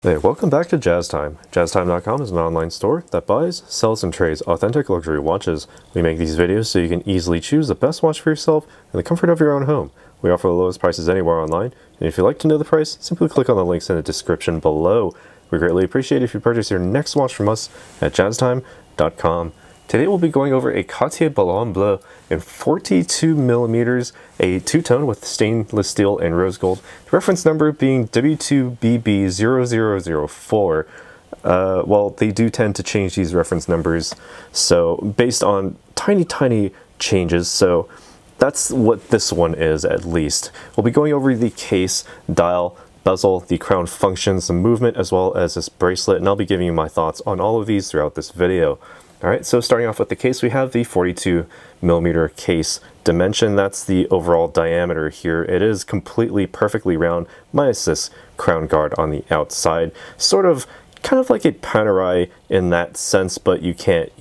Hey, welcome back to Jazz Time. JazzTime.com is an online store that buys, sells, and trades authentic luxury watches. We make these videos so you can easily choose the best watch for yourself in the comfort of your own home. We offer the lowest prices anywhere online, and if you'd like to know the price, simply click on the links in the description below. We greatly appreciate it if you purchase your next watch from us at JazzTime.com. Today we'll be going over a Cartier Ballon Bleu in 42mm, a two-tone with stainless steel and rose gold. The reference number being W2BB0004. Well, they do tend to change these reference numbers, so based on tiny changes, so that's what this one is at least. We'll be going over the case, dial, bezel, the crown functions, the movement, as well as this bracelet, and I'll be giving you my thoughts on all of these throughout this video. Alright, so starting off with the case, we have the 42mm case dimension. That's the overall diameter here. It is completely perfectly round, minus this crown guard on the outside. Kind of like a Panerai in that sense, but you can't,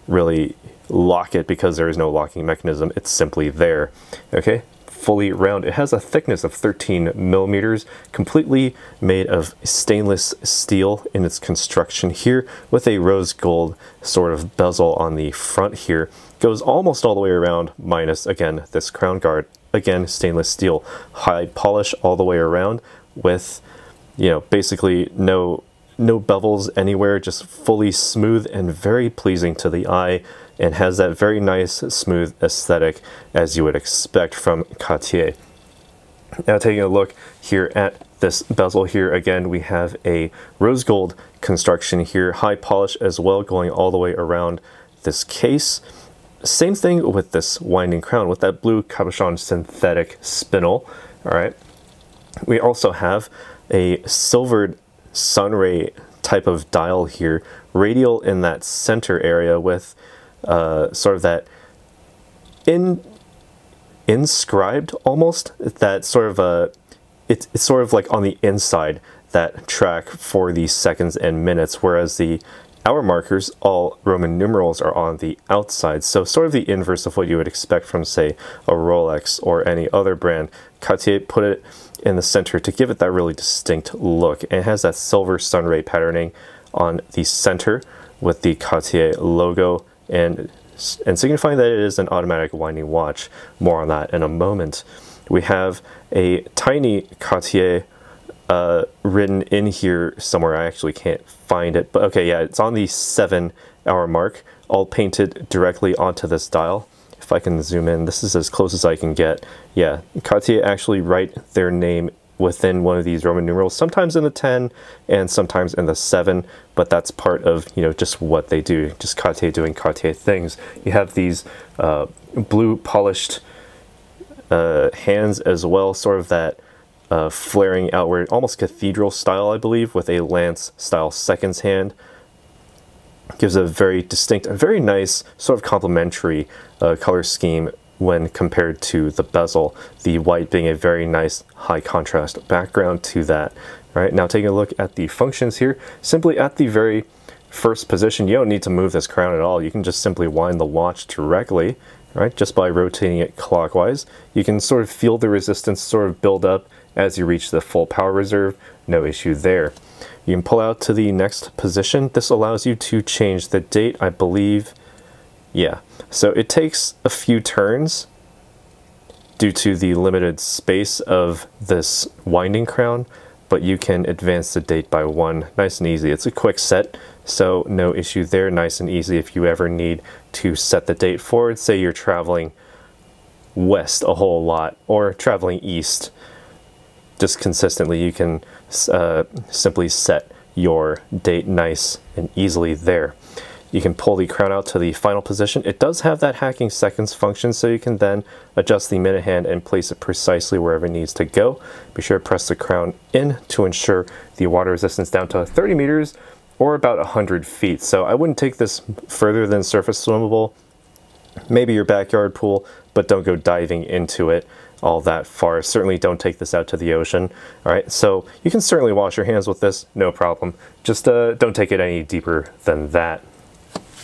really lock it because there is no locking mechanism. It's simply there. Okay, fully round. It has a thickness of 13mm, completely made of stainless steel in its construction here, with a rose gold sort of bezel on the front here. Goes almost all the way around, minus again this crown guard, again stainless steel, high polish all the way around, with basically no bevels anywhere, just fully smooth and very pleasing to the eye, and has that very nice smooth aesthetic as you would expect from Cartier. Now taking a look here at this bezel here, again we have a rose gold construction here, high polish as well, going all the way around this case. Same thing with this winding crown with that blue cabochon synthetic spindle. Alright, we also have a silvered sunray type of dial here, radial in that center area with sort of that inscribed almost, that sort of it's sort of like on the inside, that track for the seconds and minutes, whereas the hour markers, all Roman numerals, are on the outside. So sort of the inverse of what you would expect from, say, a Rolex or any other brand. Cartier put it in the center to give it that really distinct look. And it has that silver sunray patterning on the center with the Cartier logo and signifying that it is an automatic winding watch. More on that in a moment. We have a tiny Cartier written in here somewhere. I actually can't find it, but okay, yeah, it's on the 7-hour mark, all painted directly onto this dial. If I can zoom in, this is as close as I can get. Yeah, Cartier actually write their name within one of these Roman numerals, sometimes in the 10 and sometimes in the 7, but that's part of, just what they do, just Cartier doing Cartier things. You have these blue polished hands as well, sort of that flaring outward, almost cathedral style, I believe, with a lance style seconds hand. Gives a very distinct, a very nice sort of complementary color scheme when compared to the bezel, the white being a very nice high contrast background to that. All right, now taking a look at the functions here, simply at the very first position, you don't need to move this crown at all. You can just simply wind the watch directly, right, just by rotating it clockwise. You can sort of feel the resistance sort of build up as you reach the full power reserve. No issue there. You can pull out to the next position. This allows you to change the date, I believe. Yeah, so it takes a few turns due to the limited space of this winding crown, but you can advance the date by 1, nice and easy. It's a quick set, so no issue there, nice and easy if you ever need to set the date forward. Say you're traveling west a whole lot, or traveling east just consistently, you can simply set your date nice and easily there. You can pull the crown out to the final position. It does have that hacking seconds function, so you can then adjust the minute hand and place it precisely wherever it needs to go. Be sure to press the crown in to ensure the water resistance down to 30 meters or about 100 feet. So I wouldn't take this further than surface swimmable, maybe your backyard pool, but don't go diving into it all that far. Certainly don't take this out to the ocean. All right, so you can certainly wash your hands with this, no problem. Just don't take it any deeper than that.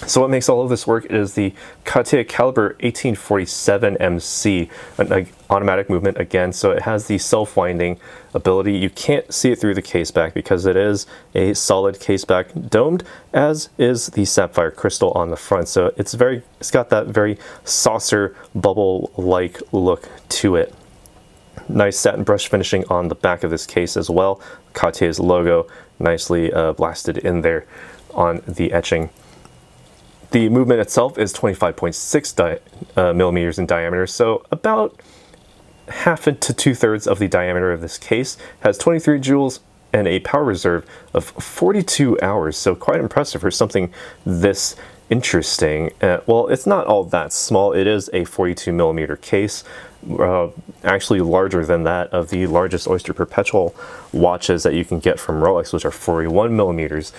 So what makes all of this work is the Cartier caliber 1847 MC, an automatic movement again, so it has the self-winding ability. You can't see it through the case back because it is a solid case back domed, as is the sapphire crystal on the front. So it's got that very saucer bubble-like look to it. Nice satin brush finishing on the back of this case as well. Cartier's logo nicely blasted in there on the etching. The movement itself is 25.6 millimeters in diameter, so about half to 2/3 of the diameter of this case. Has 23 joules and a power reserve of 42 hours, so quite impressive for something this interesting. Well, it's not all that small. It is a 42 millimeter case, actually larger than that of the largest Oyster Perpetual watches that you can get from Rolex, which are 41 millimeters.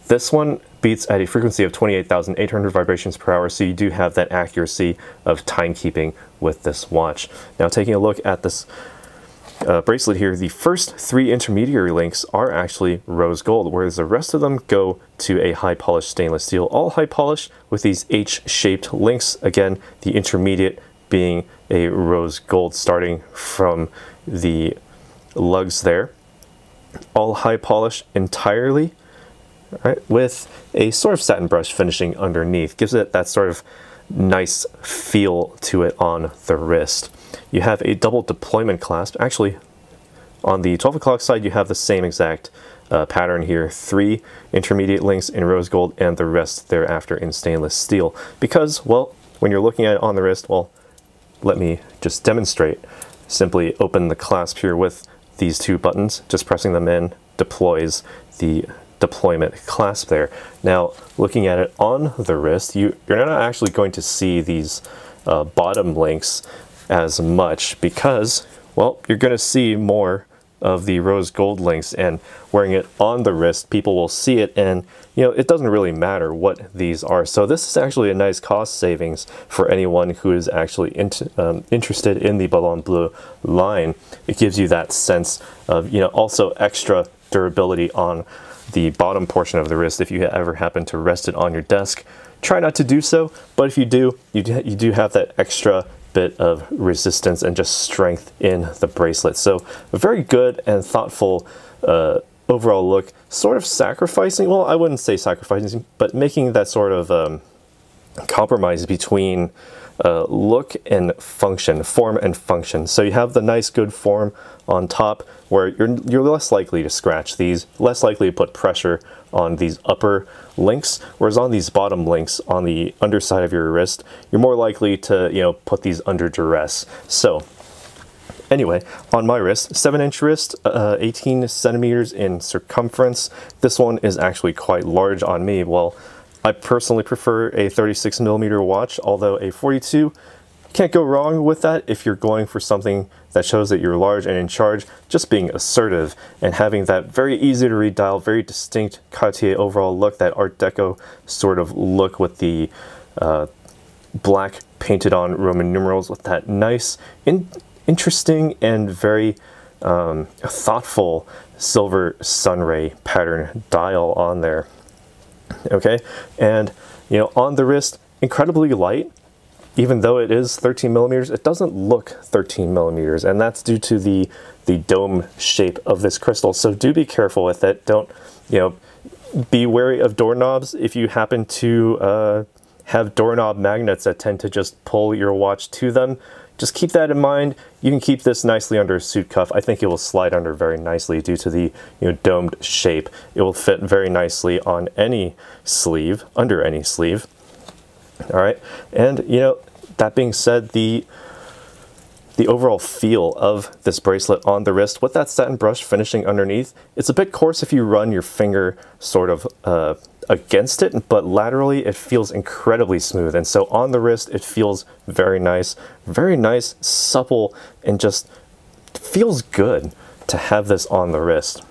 This one beats at a frequency of 28,800 vibrations per hour, so you do have that accuracy of timekeeping with this watch. Now, taking a look at this bracelet here, the first 3 intermediary links are actually rose gold, whereas the rest of them go to a high polished stainless steel. All high polished with these H-shaped links. Again, the intermediate being a rose gold starting from the lugs there. All high polish entirely. Right, with a sort of satin brush finishing underneath. Gives it that sort of nice feel to it on the wrist. You have a double deployment clasp. Actually, on the 12 o'clock side, you have the same exact pattern here. 3 intermediate links in rose gold and the rest thereafter in stainless steel. Because, well, when you're looking at it on the wrist, well, let me just demonstrate. Simply open the clasp here with these 2 buttons. Just pressing them in deploys the deployment clasp there. Now, looking at it on the wrist, you're not actually going to see these bottom links as much because, well, you're going to see more of the rose gold links, and wearing it on the wrist, people will see it, and you know, it doesn't really matter what these are. So this is actually a nice cost savings for anyone who is actually interested in the Ballon Bleu line. It gives you that sense of, you know, also extra durability on the bottom portion of the wrist if you ever happen to rest it on your desk. Try not to do so, but if you do, you do have that extra bit of resistance and just strength in the bracelet. So a very good and thoughtful overall look, sort of sacrificing, well, I wouldn't say sacrificing, but making that sort of compromise between look and function, form and function. So you have the nice good form on top where you're less likely to scratch these, less likely to put pressure on these upper links, whereas on these bottom links on the underside of your wrist, you're more likely to, you know, put these under duress. So anyway, on my wrist, 7-inch wrist, 18 centimeters in circumference. This one is actually quite large on me. Well, I personally prefer a 36 millimeter watch, although a 42 can't go wrong with that if you're going for something that shows that you're large and in charge. Just being assertive and having that very easy to read dial, very distinct Cartier overall look, that Art Deco sort of look with the black painted on Roman numerals with that nice, interesting and very thoughtful silver sunray pattern dial on there. Okay, and you know, on the wrist, incredibly light. Even though it is 13 millimeters, it doesn't look 13 millimeters, and that's due to the dome shape of this crystal. So do be careful with it. Don't, you know, be wary of doorknobs. If you happen to have doorknob magnets that tend to just pull your watch to them, just keep that in mind. You can keep this nicely under a suit cuff. I think it will slide under very nicely due to the, you know, domed shape. It will fit very nicely on any sleeve, under any sleeve. All right, and you know, that being said, the overall feel of this bracelet on the wrist with that satin brush finishing underneath, it's a bit coarse if you run your finger sort of against it, but laterally it feels incredibly smooth. And so on the wrist, it feels very nice, supple, and just feels good to have this on the wrist.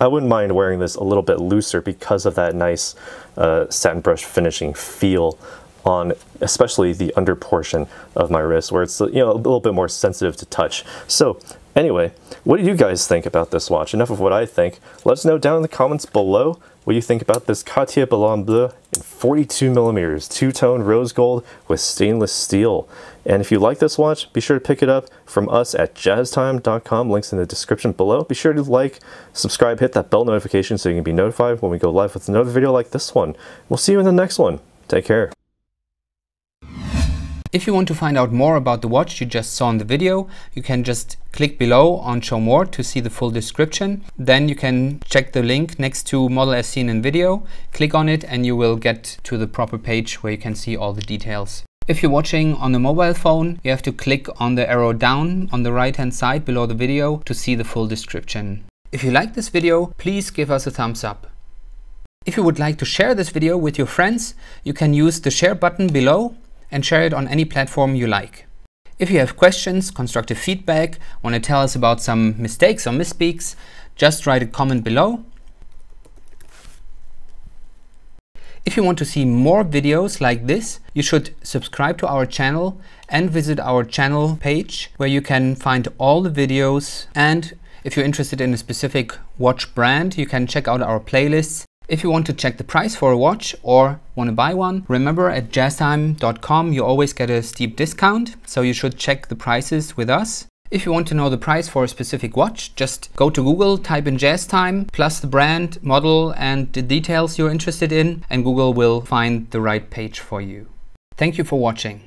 I wouldn't mind wearing this a little bit looser because of that nice satin brush finishing feel on especially the under portion of my wrist, where it's, you know, a little bit more sensitive to touch. So Anyway, what do you guys think about this watch? Enough of what I think. Let us know down in the comments below what you think about this Cartier Ballon Bleu in 42mm, two-tone rose gold with stainless steel. And if you like this watch, be sure to pick it up from us at jazztime.com. Links in the description below. Be sure to like, subscribe, hit that bell notification so you can be notified when we go live with another video like this one. We'll see you in the next one. Take care. If you want to find out more about the watch you just saw in the video, you can just click below on Show More to see the full description. Then you can check the link next to Model as seen in video, click on it and you will get to the proper page where you can see all the details. If you're watching on a mobile phone, you have to click on the arrow down on the right hand side below the video to see the full description. If you like this video, please give us a thumbs up. If you would like to share this video with your friends, you can use the share button below and share it on any platform you like. If you have questions, constructive feedback, want to tell us about some mistakes or misspeaks, just write a comment below. If you want to see more videos like this, you should subscribe to our channel and visit our channel page where you can find all the videos. And if you're interested in a specific watch brand, you can check out our playlists. If you want to check the price for a watch or want to buy one, remember at jazztime.com you always get a steep discount, so you should check the prices with us. If you want to know the price for a specific watch, just go to Google, type in JazzTime, plus the brand, model and the details you're interested in, and Google will find the right page for you. Thank you for watching.